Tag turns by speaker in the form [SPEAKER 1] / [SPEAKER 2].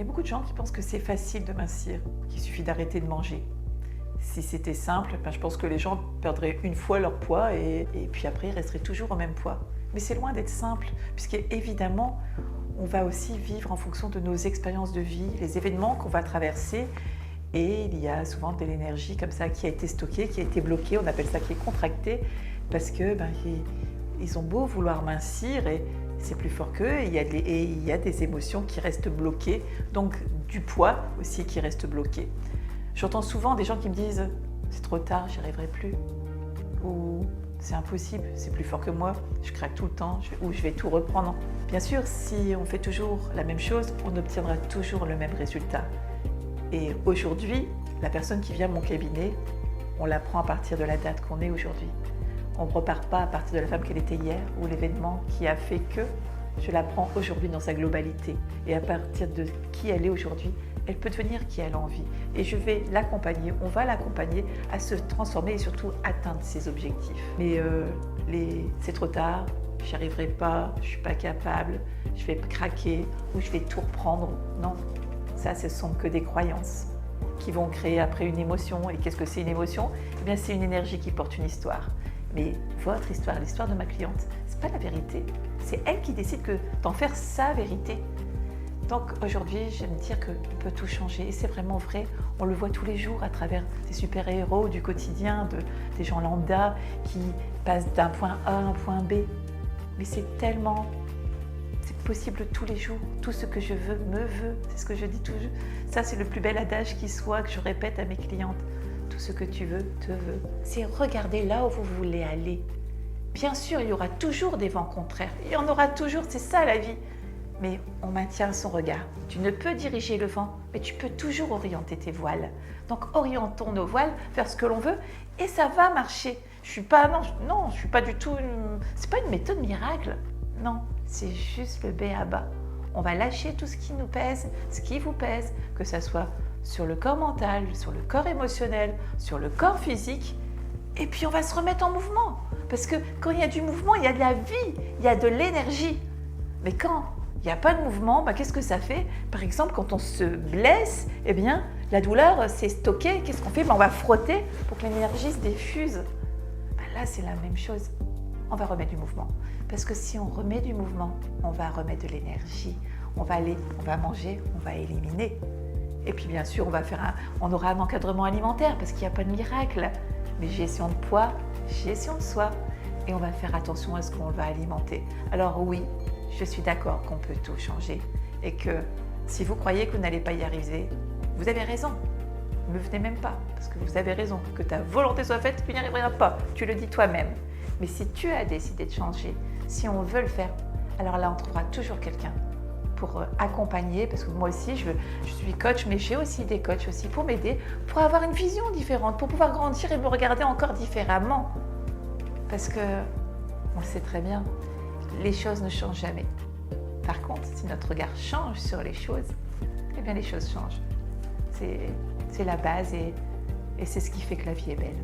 [SPEAKER 1] y a beaucoup de gens qui pensent que c'est facile de mincir, qu'il suffit d'arrêter de manger. Si c'était simple, je pense que les gens perdraient une fois leur poids et puis après ils resteraient toujours au même poids. Mais c'est loin d'être simple, puisqu'évidemment, on va aussi vivre en fonction de nos expériences de vie, les événements qu'on va traverser. Et il y a souvent de l'énergie comme ça qui a été stockée, qui a été bloquée, on appelle ça qui est contractée, parce que ils ont beau vouloir mincir et c'est plus fort qu'eux, et il y a des émotions qui restent bloquées, donc du poids aussi qui reste bloqué. J'entends souvent des gens qui me disent « c'est trop tard, j'y arriverai plus » ou « c'est impossible, c'est plus fort que moi, je craque tout le temps » ou « je vais tout reprendre ». Bien sûr, si on fait toujours la même chose, on obtiendra toujours le même résultat. Et aujourd'hui, la personne qui vient à mon cabinet, on la prend à partir de la date qu'on est aujourd'hui. On ne repart pas à partir de la femme qu'elle était hier ou l'événement qui a fait que je la prends aujourd'hui dans sa globalité. Et à partir de qui elle est aujourd'hui, elle peut devenir qui elle a envie. Et je vais l'accompagner, on va l'accompagner à se transformer et surtout atteindre ses objectifs. Mais c'est trop tard, j'y arriverai pas, je ne suis pas capable, je vais craquer ou je vais tout reprendre. Non, ça ce sont que des croyances qui vont créer après une émotion. Et qu'est-ce que c'est une émotion? Eh bien, c'est une énergie qui porte une histoire. Mais votre histoire, l'histoire de ma cliente, ce n'est pas la vérité. C'est elle qui décide d'en faire sa vérité. Donc aujourd'hui, j'aime dire qu'on peut tout changer. Et c'est vraiment vrai. On le voit tous les jours à travers des super-héros du quotidien, des gens lambda qui passent d'un point A à un point B. Mais c'est possible tous les jours. Tout ce que je veux, me veut. C'est ce que je dis toujours. Ça, c'est le plus bel adage qui soit, que je répète à mes clientes. Tout ce que tu veux, te veut. C'est regarder là où vous voulez aller. Bien sûr, il y aura toujours des vents contraires. Il y en aura toujours, c'est ça la vie. Mais on maintient son regard. Tu ne peux diriger le vent, mais tu peux toujours orienter tes voiles. Donc orientons nos voiles vers ce que l'on veut et ça va marcher. Je suis pas du tout. C'est pas une méthode miracle. Non, c'est juste le b.a.-ba. On va lâcher tout ce qui nous pèse, ce qui vous pèse, que ça soit sur le corps mental, sur le corps émotionnel, sur le corps physique. Et puis on va se remettre en mouvement. Parce que quand il y a du mouvement, il y a de la vie, il y a de l'énergie. Mais quand il n'y a pas de mouvement, qu'est-ce que ça fait? Par exemple, quand on se blesse, eh bien, la douleur s'est stockée. Qu'est-ce qu'on fait? On va frotter pour que l'énergie se diffuse. Là, c'est la même chose. On va remettre du mouvement. Parce que si on remet du mouvement, on va remettre de l'énergie. On va manger, on va éliminer. Et puis bien sûr, on aura un encadrement alimentaire parce qu'il n'y a pas de miracle. Mais gestion de poids, gestion de soi. Et on va faire attention à ce qu'on va alimenter. Alors oui, je suis d'accord qu'on peut tout changer. Et que si vous croyez que vous n'allez pas y arriver, vous avez raison. Ne me venez même pas, parce que vous avez raison. Que ta volonté soit faite, tu n'y arriveras pas. Tu le dis toi-même. Mais si tu as décidé de changer, si on veut le faire, alors là, on trouvera toujours quelqu'un pour accompagner, parce que moi aussi, je suis coach, mais j'ai aussi des coachs aussi pour m'aider, pour avoir une vision différente, pour pouvoir grandir et me regarder encore différemment. Parce que, on le sait très bien, les choses ne changent jamais. Par contre, si notre regard change sur les choses, eh bien les choses changent. C'est la base et c'est ce qui fait que la vie est belle.